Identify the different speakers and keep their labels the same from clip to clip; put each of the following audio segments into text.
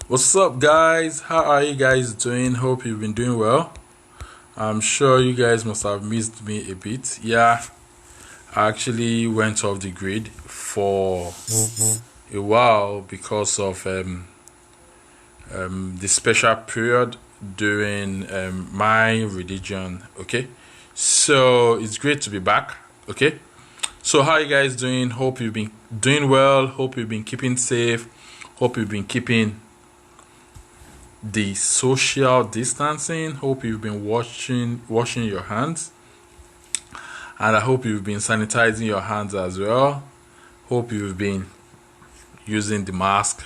Speaker 1: What's up, guys? How are you guys doing? Hope you've been doing well. I'm sure you guys must have missed me a bit. Yeah, I actually went off the grid for a while because of the special period during my religion. Okay, so it's great to be back. Okay, so how are you guys doing? Hope you've been doing well. Hope you've been keeping safe. Hope you've been keeping the social distancing. Hope you've been washing your hands, and I hope you've been sanitizing your hands as well. Hope you've been using the mask,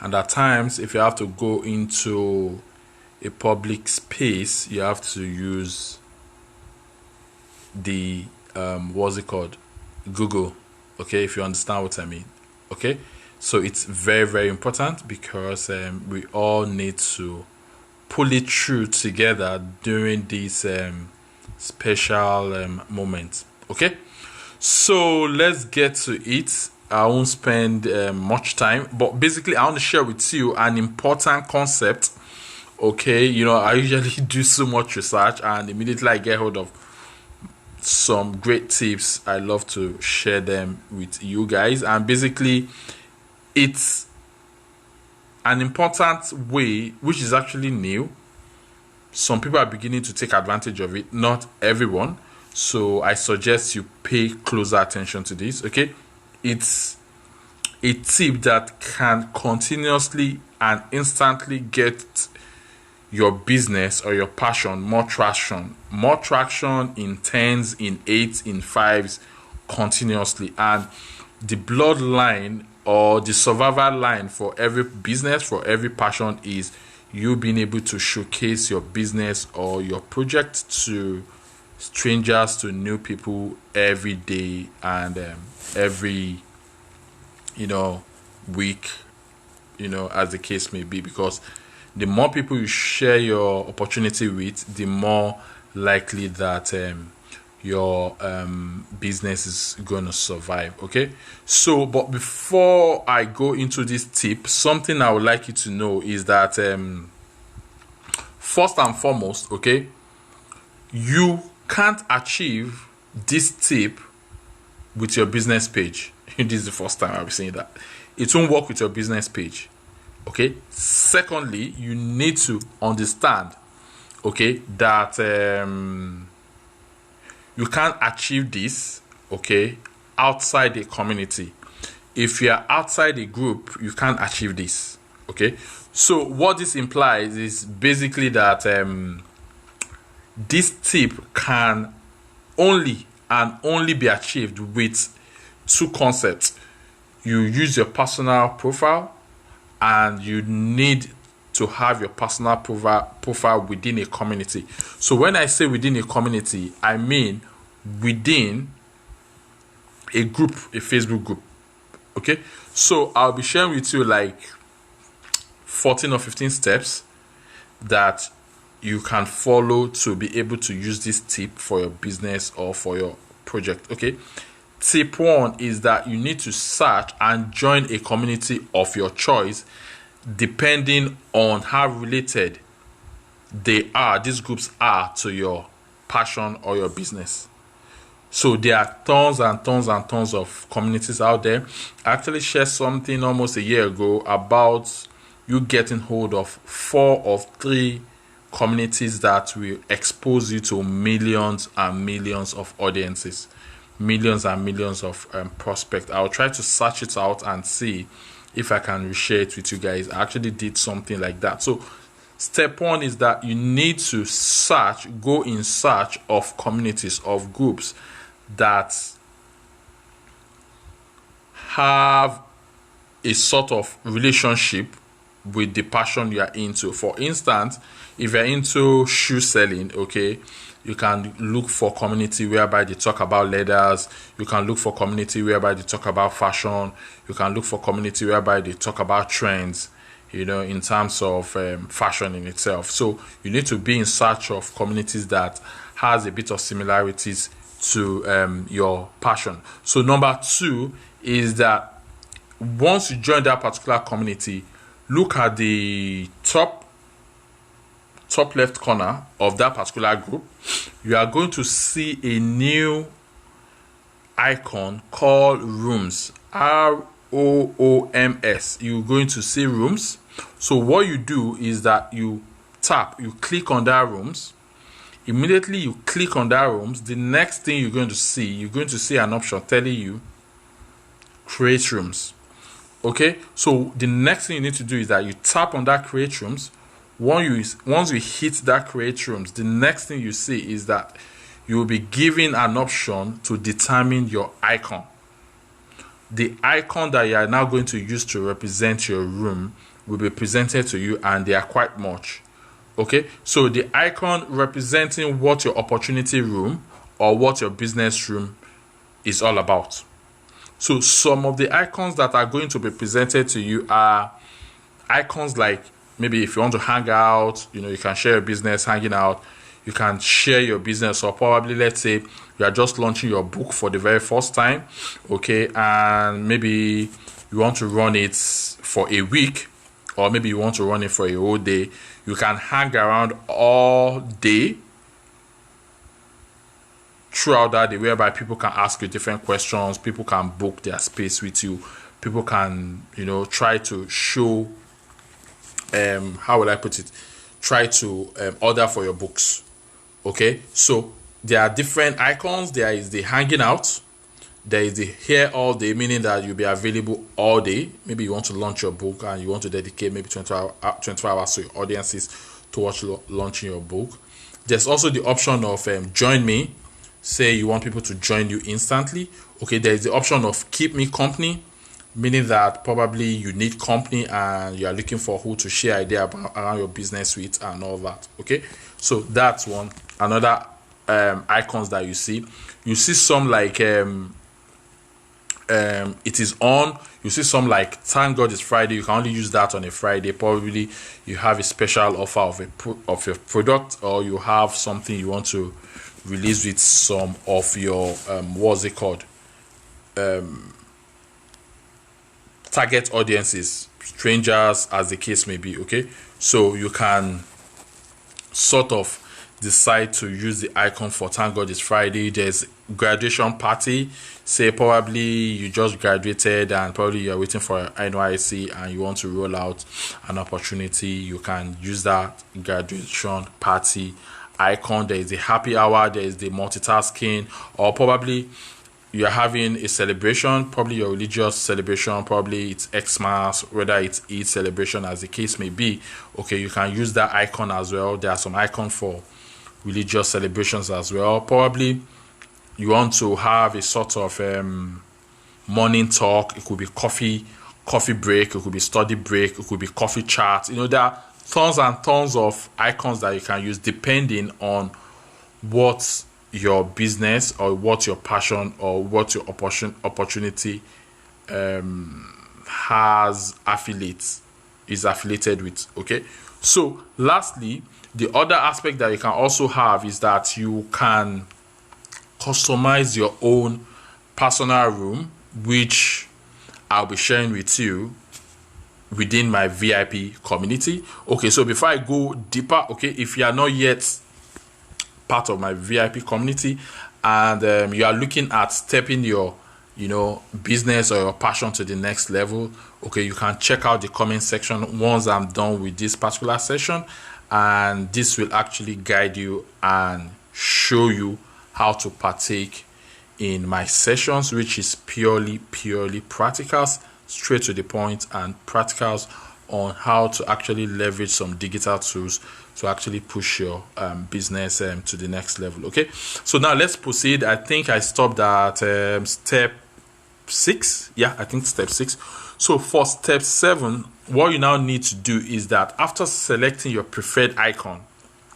Speaker 1: and at times if you have to go into a public space, you have to use the what's it called, Google. Okay, if you understand what I mean. Okay, so it's very, very important because we all need to pull it through together during these special moments. Okay, so let's get to it. I won't spend much time, but basically I want to share with you an important concept. Okay, I usually do so much research, and immediately I get hold of some great tips, I love to share them with you guys. And basically it's an important way which is actually new. Some people are beginning to take advantage of it, not everyone. So I suggest you pay closer attention to this. Okay, it's a tip that can continuously and instantly get your business or your passion more traction in tens, in eights, in fives, continuously. And the bloodline or the survival line for every business, for every passion, is you being able to showcase your business or your project to strangers, to new people every day, and every week, as the case may be. Because the more people you share your opportunity with, the more likely that your business is going to survive. Okay, so but before I go into this tip, something I would like you to know is that first and foremost, okay, you can't achieve this tip with your business page. This is the first time I'll be saying that. It won't work with your business page. Okay, secondly, you need to understand, okay, that you can't achieve this, okay, outside the community. If you are outside a group, you can't achieve this. Okay, so what this implies is basically that this tip can only be achieved with two concepts. You use your personal profile, and you need to have your personal profile within a community. So when I say within a community, I mean within a group, a Facebook group. Okay, so I'll be sharing with you like 14 or 15 steps that you can follow to be able to use this tip for your business or for your project. Okay, tip one is that you need to search and join a community of your choice, depending on how related these groups are to your passion or your business. So there are tons and tons and tons of communities out there. I actually shared something almost a year ago about you getting hold of 4 or 3 communities that will expose you to millions and millions of audiences, millions and millions of prospects. I'll try to search it out and see if I can reshare it with you guys. I actually did something like that. So step one is that you need to go in search of communities, of groups that have a sort of relationship with the passion you are into. For instance, if you're into shoe selling, okay, you can look for community whereby they talk about leathers. You can look for community whereby they talk about fashion. You can look for community whereby they talk about trends, in terms of fashion in itself. So you need to be in search of communities that has a bit of similarities to your passion. So number 2 is that once you join that particular community, look at the top left corner of that particular group, you are going to see a new icon called rooms. ROOMS. You're going to see rooms. So what you do is that you click on that rooms. Immediately you click on that rooms, the next thing you're going to see an option telling you create rooms. Okay, so the next thing you need to do is that you tap on that create rooms. Once you hit that create rooms, the next thing you see is that you will be given an option to determine your icon. The icon that you are now going to use to represent your room will be presented to you, and they are quite much. Okay, so the icon representing what your opportunity room or what your business room is all about. So some of the icons that are going to be presented to you are icons like, maybe if you want to hang out, you can share your business hanging out. You can share your business, or probably, let's say you are just launching your book for the very first time, okay, and maybe you want to run it for a week, or maybe you want to run it for a whole day. You can hang around all day throughout that day, whereby people can ask you different questions, people can book their space with you, people can, try to show, how will I put it, try to order for your books. Okay, so there are different icons. There is the hanging out, there is the here all day, meaning that you'll be available all day. Maybe you want to launch your book and you want to dedicate maybe 24 hours to your audiences to watch launching your book. There's also the option of join me. Say you want people to join you instantly. Okay, there is the option of keep me company, meaning that probably you need company and you are looking for who to share idea around your business with and all that. Okay, so that's one. Another icons that you see some like it is on. You see some like thank God it's Friday. You can only use that on a Friday. Probably you have a special offer of your product, or you have something you want to release with some of your what's it called, target audiences, strangers, as the case may be. Okay, so you can sort of decide to use the icon for thank God it's Friday. There's graduation party. Say probably you just graduated and probably you're waiting for NYC and you want to roll out an opportunity. You can use that graduation party icon. There is the happy hour, there is the multitasking, or probably you're having a celebration, probably your religious celebration, probably it's Xmas, whether it's Eid celebration, as the case may be. Okay, you can use that icon as well. There are some icons for religious celebrations as well. Probably you want to have a sort of morning talk. It could be coffee break, it could be study break, it could be coffee chat. There are tons and tons of icons that you can use depending on what your business or what your passion or what your opportunity is affiliated with. Okay, so lastly, the other aspect that you can also have is that you can customize your own personal room, which I'll be sharing with you within my VIP community. Okay, so before I go deeper, okay, if you are not yet part of my VIP community and you are looking at stepping your business or your passion to the next level, okay, you can check out the comment section once I'm done with this particular session, and this will actually guide you and show you how to partake in my sessions, which is purely practicals, straight to the point, and practicals on how to actually leverage some digital tools to actually push your business to the next level. Okay, so now let's proceed. I think I stopped at step 6. Yeah, I think step 6. So for step 7, what you now need to do is that after selecting your preferred icon,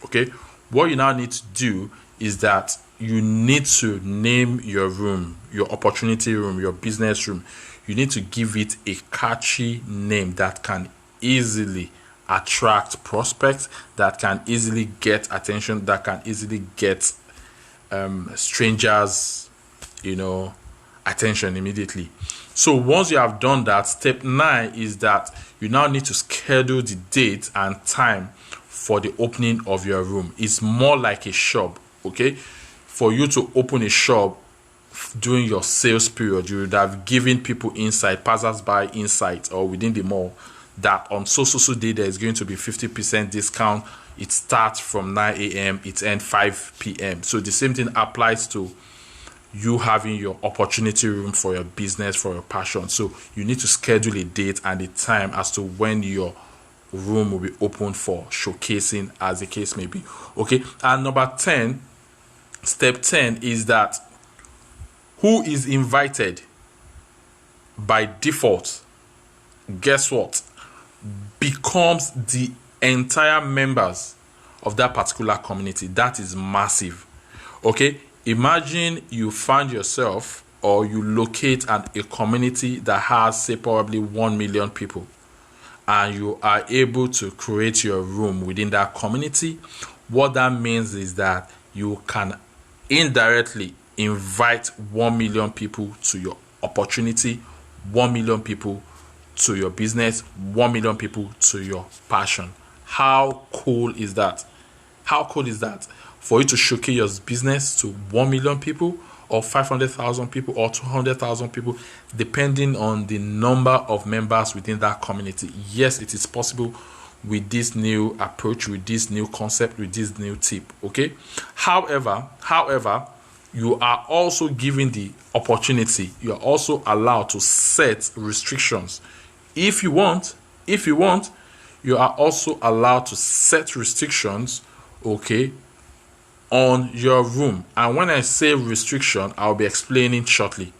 Speaker 1: okay, what you now need to do is that you need to name your room, your opportunity room, your business room. You need to give it a catchy name that can easily attract prospects, that can easily get attention, that can easily get strangers attention immediately. So once you have done that, step 9 is that you now need to schedule the date and time for the opening of your room. It's more like a shop, okay? For you to open a shop during your sales period, you would have given people insight, passers-by insight, or within the mall, that on so day there is going to be 50% discount. It starts from 9 a.m., it ends 5 p.m. So the same thing applies to you having your opportunity room for your business, for your passion. So you need to schedule a date and a time as to when your room will be open for showcasing, as the case may be. Okay. And number 10, step 10 is that who is invited by default, guess what, becomes the entire members of that particular community. That is massive. Okay. Imagine you find yourself, or you locate a community that has, say, probably 1 million people, and you are able to create your room within that community. What that means is that you can indirectly invite 1 million people to your opportunity, 1 million people to your business, 1 million people to your passion. How cool is that? How cool is that? For you to showcase your business to 1 million people, or 500,000 people, or 200,000 people, depending on the number of members within that community. Yes, it is possible with this new approach, with this new concept, with this new tip. Okay. However, you are also given the opportunity. You are also allowed to set restrictions. If you want, you are also allowed to set restrictions, okay, on your room. And when I say restriction, I'll be explaining shortly.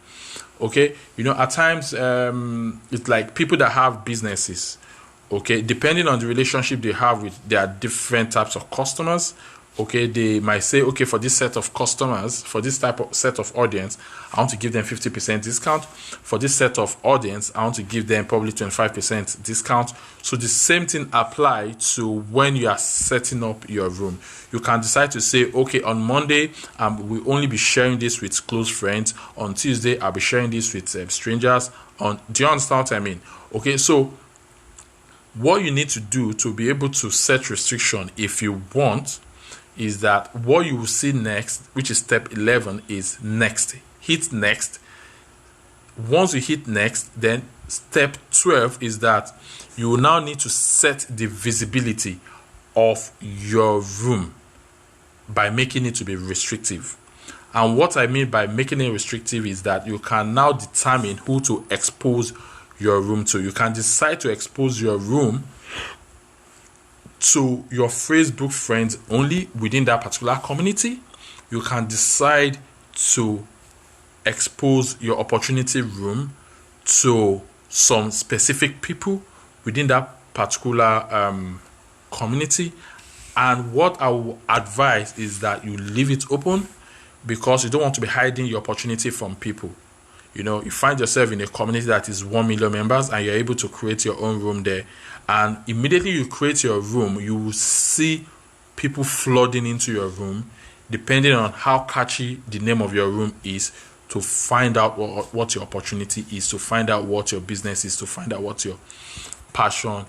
Speaker 1: Okay, at times it's like people that have businesses, okay, depending on the relationship they have with their different types of customers, okay, they might say, okay, for this set of customers, for this type of set of audience, I want to give them 50% discount. For this set of audience, I want to give them probably 25% discount. So the same thing applies to when you are setting up your room. You can decide to say, okay, on Monday, we'll only be sharing this with close friends. On Tuesday, I'll be sharing this with strangers. Do you understand what I mean? Okay, so what you need to do to be able to set restriction, if you want, is that what you will see next, which is step 11, is next. Hit next. Once you hit next, then step 12 is that you will now need to set the visibility of your room by making it to be restrictive. And what I mean by making it restrictive is that you can now determine who to expose your room to. You can decide to expose your room to your Facebook friends only within that particular community. You can decide to expose your opportunity room to some specific people within that particular community. And what I will advise is that you leave it open, because you don't want to be hiding your opportunity from people. You find yourself in a community that is 1 million members, and you're able to create your own room there. And immediately you create your room, you will see people flooding into your room, depending on how catchy the name of your room is, to find out what your opportunity is, to find out what your business is, to find out what your passion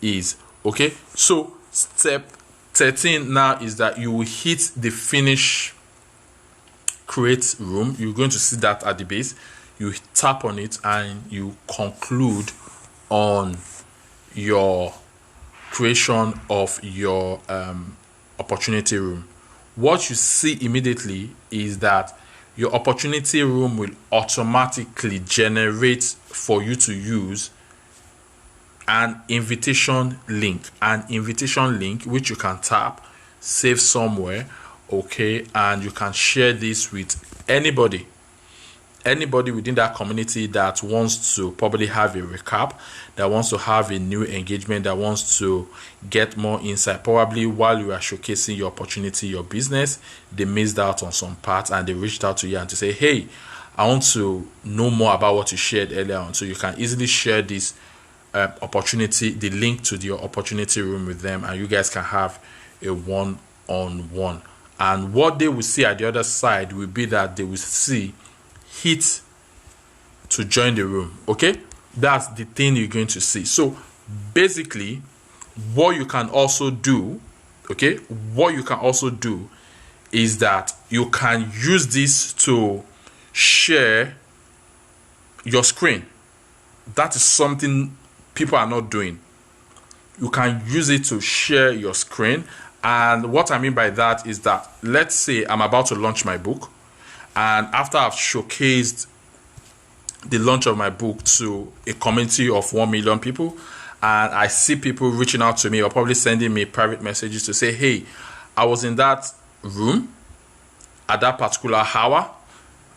Speaker 1: is. Okay, so step 13 now is that you will hit the finish create room. You're going to see that at the base. You tap on it and you conclude on your creation of your opportunity room. What you see immediately is that your opportunity room will automatically generate for you to use an invitation link which you can tap, save somewhere, okay, and you can share this with anybody within that community that wants to probably have a recap, that wants to have a new engagement, that wants to get more insight. Probably while you are showcasing your opportunity, your business, they missed out on some parts and they reached out to you and to say, hey, I want to know more about what you shared earlier on. So you can easily share this opportunity, the link to your opportunity room with them, and you guys can have a one-on-one. And what they will see at the other side will be that they will see hit to join the room. Okay, that's the thing you're going to see. So basically, what you can also do, okay, what you can also do is that you can use this to share your screen. That is something people are not doing. You can use it to share your screen. And what I mean by that is that, let's say I'm about to launch my book, and after I've showcased the launch of my book to a community of 1 million people, and I see people reaching out to me or probably sending me private messages to say, hey, I was in that room at that particular hour,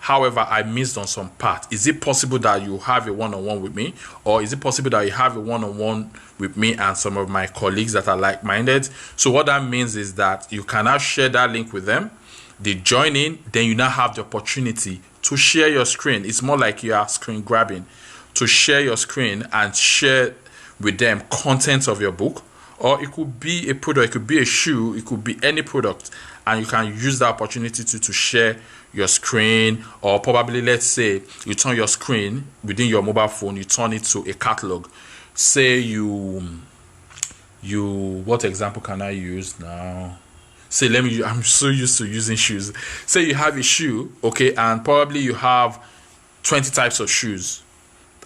Speaker 1: however, I missed on some part. Is it possible that you have a one-on-one with me? Or is it possible that you have a one-on-one with me and some of my colleagues that are like-minded? So what that means is that you can now share that link with them. They join in, then you now have the opportunity to share your screen. It's more like you are screen grabbing, to share your screen and share with them content of your book. Or it could be a product, it could be a shoe, it could be any product, and you can use that opportunity to share your screen. Or probably, let's say you turn your screen within your mobile phone, you turn it to a catalog. Say you what example can I use now? Say, I'm so used to using shoes. Say you have a shoe, okay, and probably you have 20 types of shoes,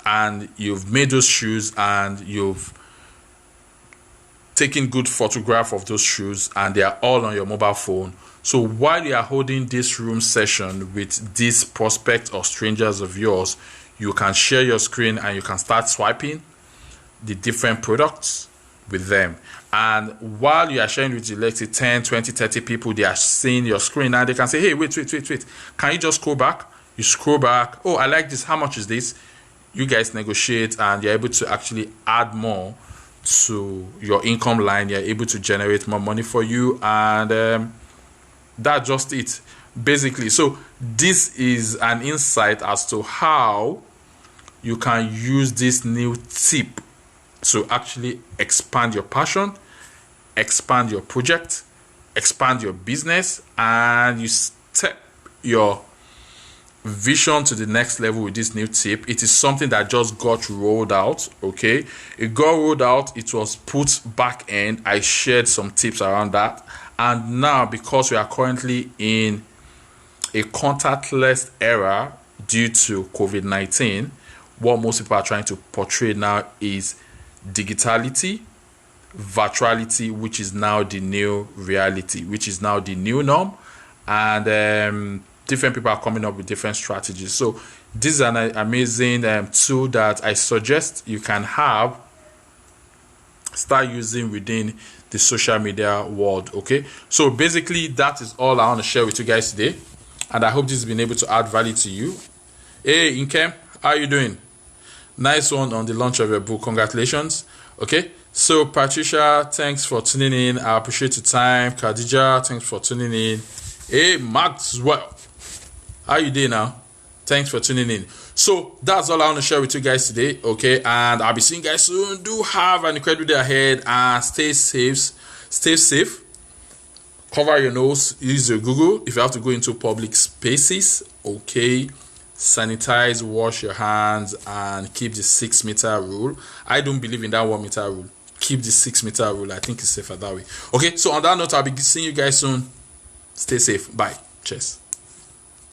Speaker 1: and you've made those shoes and you've taking good photograph of those shoes, and they are all on your mobile phone. So while you are holding this room session with these prospects or strangers of yours, you can share your screen and you can start swiping the different products with them. And while you are sharing with, let's say, 10, 20, 30 people, they are seeing your screen and they can say, hey, wait, can you just scroll back? You scroll back. Oh, I like this. How much is this? You guys negotiate, and you're able to actually add more to your income line. You're able to generate more money for you, and that's just it, basically. So this is an insight as to how you can use this new tip to actually expand your passion, expand your project, expand your business, and you step your vision to the next level with this new tip. It is something that just got rolled out. Okay, it got rolled out, it was put back end. I shared some tips around that, and now, because we are currently in a contactless era due to COVID-19, what most people are trying to portray now is digitality, virtuality, which is now the new reality, which is now the new norm. And different people are coming up with different strategies. So this is an amazing tool that I suggest you can start using within the social media world. Okay, so basically that is all I want to share with you guys today, and I hope this has been able to add value to you. Hey Inkem, how are you doing? Nice one on the launch of your book. Congratulations. Okay, so Patricia, thanks for tuning in. I appreciate your time. Khadija, thanks for tuning in. Hey Maxwell, how you doing now? Thanks for tuning in. So that's all I want to share with you guys today. Okay, and I'll be seeing you guys soon. Do have an incredible day ahead, and stay safe. Cover your nose, use your Google if you have to go into public spaces. Okay, sanitize, wash your hands, and keep the 6 meter rule. I don't believe in that 1 meter rule. Keep the 6 meter rule. I think it's safer that way. Okay, so on that note, I'll be seeing you guys soon. Stay safe. Bye. Cheers.